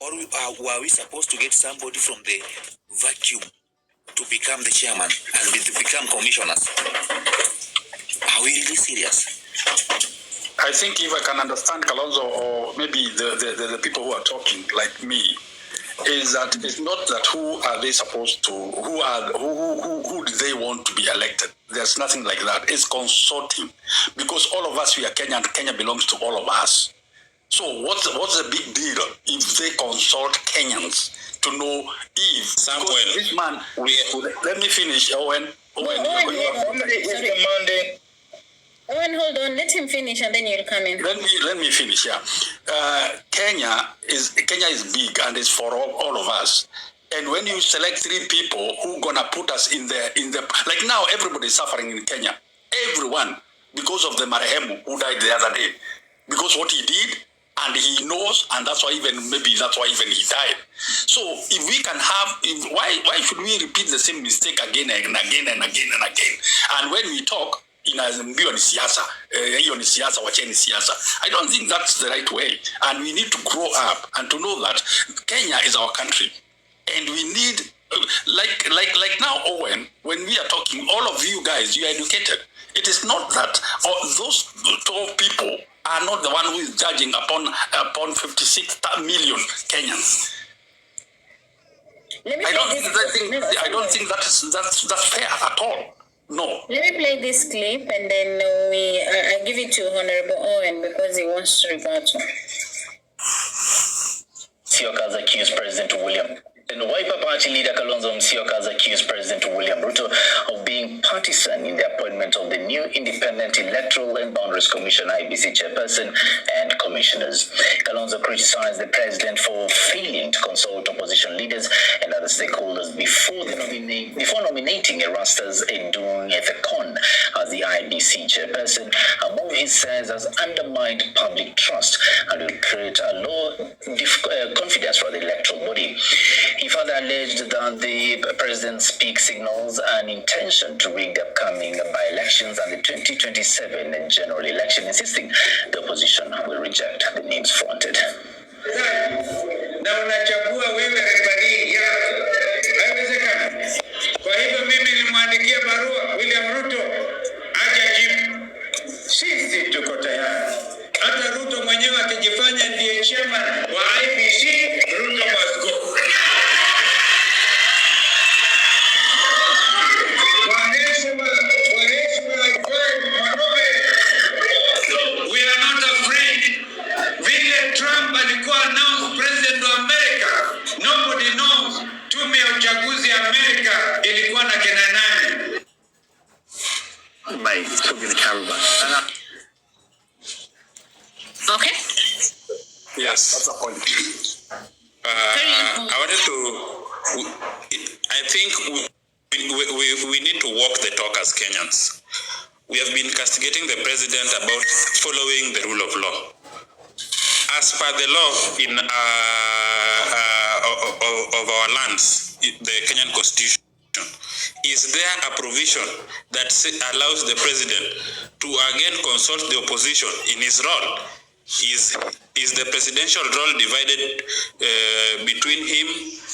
Or were we supposed to get somebody from the vacuum to become the chairman and to become commissioners? Are we really serious? I think if I can understand Kalonzo, or maybe the people who are talking like me, is that it's not that who are they supposed to, who do they want to be elected? There's nothing like that. It's consulting, because all of us, we are Kenya, and Kenya belongs to all of us. So what's the big deal if they consult Kenyans to know if Samuel, this man? Let me finish, Owen. Owen, hold on. Let him finish, and then you'll come in. Let me finish. Yeah, Kenya is big, and it's for all of us. And when you select 3 people who gonna put us in the like now, everybody is suffering in Kenya. Everyone, because of the Marehemu who died the other day, because what he did. And he knows, and that's why even he died. So if we can have, why should we repeat the same mistake again and again and again and again? And when we talk in a siasa, I don't think that's the right way. And we need to grow up and to know that Kenya is our country, and we need like now, Owen. When we are talking, all of you guys, you are educated. It is not that those 12 people are not the one who is judging upon 56 million Kenyans. I don't think that's fair at all. No. Let me play this clip, and then I give it to Honorable Owen because he wants to rebut. Musyoka accused President William. And Wiper Party leader Kalonzo Musyoka has accused President William Ruto of being partisan in the appointment of the new Independent Electoral and Boundaries Commission (iebc) chairperson and commissioners. Kalonzo criticized the president for failing to consult opposition leaders and other stakeholders before nominating Erastus Edun Ethekon as the iebc chairperson, a move he says has undermined public trust and will create a low confidence for the electoral body. He further alleged that the president signals an intention to rig the upcoming by-elections and the 2027 general election, insisting the opposition will reject the names fronted. Kwa hivyo mimi nilimwandikia barua William Ruto aje jibu. Sisi tuko tayari. Hata Ruto mwenyewe akijifanya ndiye chairman wa IEBC, Ruto must go. We are not afraid. Vile Trump alikuwa announced president of America, nobody knows tume ya uchaguzi ya Amerika ilikuwa na kina nani. Mate, talking to camera. Okay. Yes, that's the point. I wanted to. I think we need to walk the talk as Kenyans. We have been castigating the president about following the rule of law. As per the law of our lands, the Kenyan Constitution, is there a provision that allows the president to again consult the opposition in his role? Is the presidential role divided between him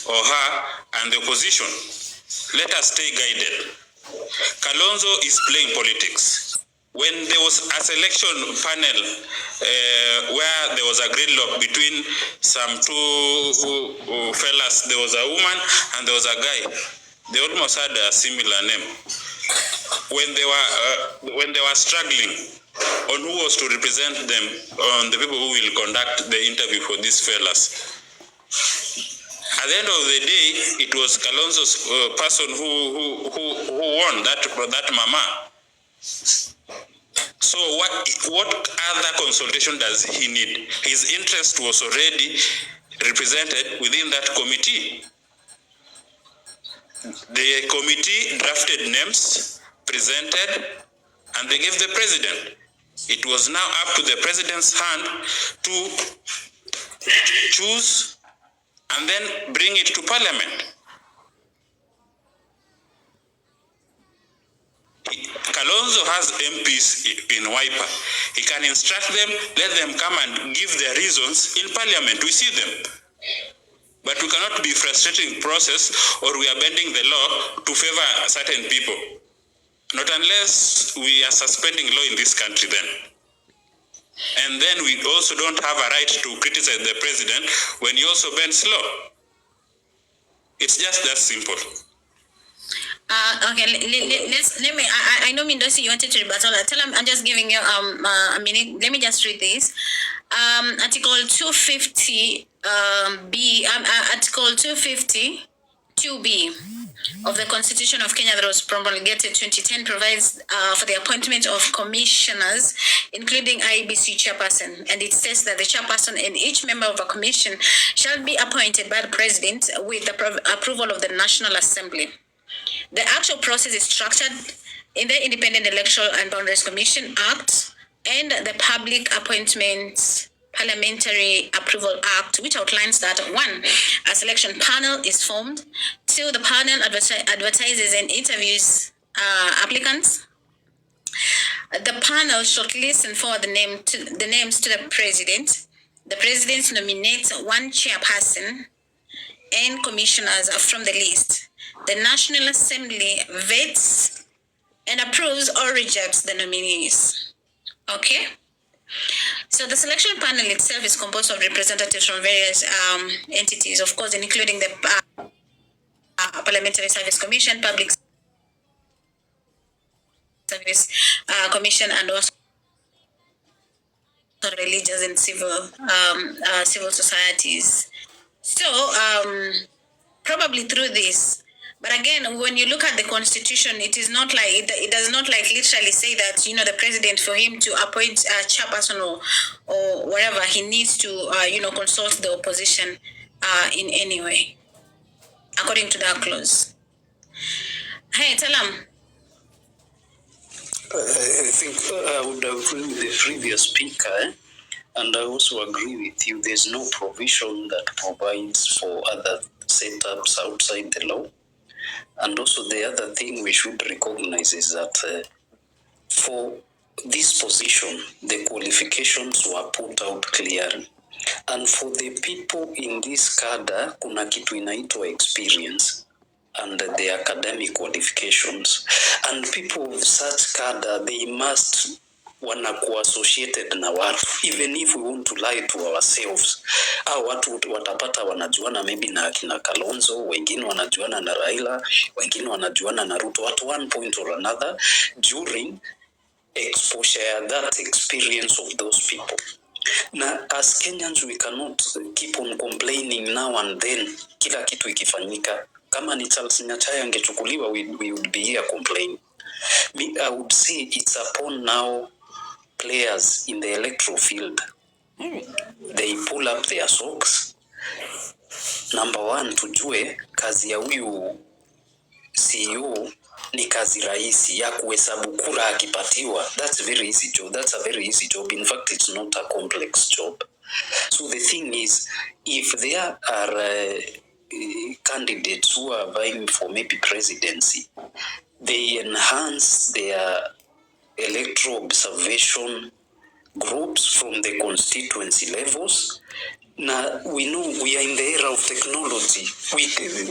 or her and the opposition? Let us stay guided. Kalonzo is playing politics. When there was a selection panel where there was a gridlock between some 2 fellas, there was a woman and there was a guy. They almost had a similar name. When they were struggling on who was to represent them, on the people who will conduct the interview for these fellas. At the end of the day, it was Kalonzo's person who won that mama. So what other consultation does he need? His interest was already represented within that committee. The committee drafted names, presented, and they gave the president. It was now up to the president's hand to choose and then bring it to parliament. Kalonzo has MPs in Wiper. He can instruct them, let them come and give their reasons in parliament. We see them. But we cannot be frustrating the process, or we are bending the law to favor certain people. Not unless we are suspending law in this country then. And then we also don't have a right to criticize the president when he also bends law. It's just that simple. Okay, let me, I know Mindosi, you wanted to rebuttal. I'm just giving you a minute. Let me just read this. Article 250 B, Article 250 2B of the Constitution of Kenya that was promulgated 2010 provides for the appointment of commissioners, including iebc chairperson, and it says that the chairperson and each member of a commission shall be appointed by the president with the approval of the National Assembly. The actual process is structured in the Independent Electoral and Boundaries Commission Act and the Public Appointments Parliamentary Approval Act, which outlines that 1, a selection panel is formed. 2, the panel advertises and interviews applicants. The panel shortlists and forward the names to the president. The president nominates one chairperson and commissioners from the list. The National Assembly vets and approves or rejects the nominees. Okay? So the selection panel itself is composed of representatives from various entities, of course, including the Parliamentary Service Commission, Public Service Commission, and also religious and civil societies. So probably through this. But again, when you look at the Constitution, it is not like it does not like literally say that the president, for him to appoint a chairperson or whatever, he needs to consult the opposition in any way, according to that clause. Hey, Talam. I think I would agree with the previous speaker, and I also agree with you. There's no provision that provides for other setups outside the law. And also the other thing we should recognize is that for this position, the qualifications were put out clearly. And for the people in this cadre, kuna kitu inaitwa experience and the academic qualifications. And people of such cadre, they must wanakuwa associated na watu, even if we want to lie to ourselves. Watu watapata wanajuana maybe na akina Kalonzo, wengine wanajuana na Raila, wengine wanajuana na Ruto at one point or another during exposure, that experience of those people. Now, as Kenyans, we cannot keep on complaining now and then, kila kitu ikifanyika. Kama ni Charles Nyachaya angechukuliwa, we would be here complaining. I would say it's upon now players in the electoral field. They pull up their socks. Number one, tujue kazi ya huyu CEO ni kazi rahisi ya kuhesabu kura akipatiwa. That's a very easy job. That's a very easy job. In fact, it's not a complex job. So the thing is, if there are candidates who are vying for maybe presidency, they enhance their electoral observation groups from the constituency levels. Now, we know we are in the era of technology.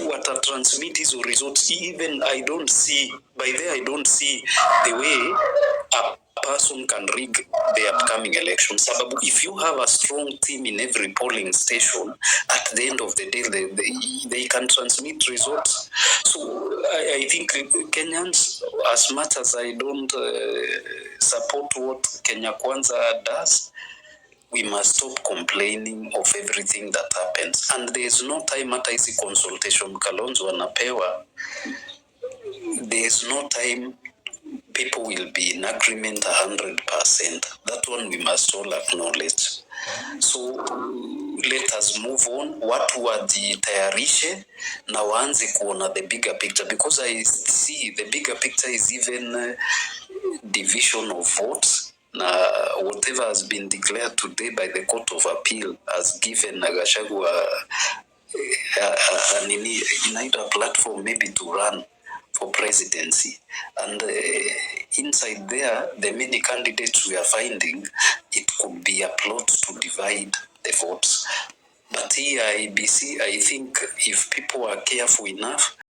What are transmit his results, even I don't see the way a person can rig the upcoming election. If you have a strong team in every polling station, at the end of the day, they can transmit results. So I think Kenyans, as much as I don't support what Kenya Kwanza does, we must stop complaining of everything that happens. And there's no time at IC consultation Kalonzo anapewa. There's no time people will be in agreement 100%. That one we must all acknowledge. So let us move on. Watu wajitayarishe na waanze kuona the bigger picture, because I see the bigger picture is even division of votes. Whatever has been declared today by the Court of Appeal has given Gachagua a platform maybe to run for presidency. And inside there, the many candidates we are finding, it could be a plot to divide the votes. But here IEBC, I think if people are careful enough,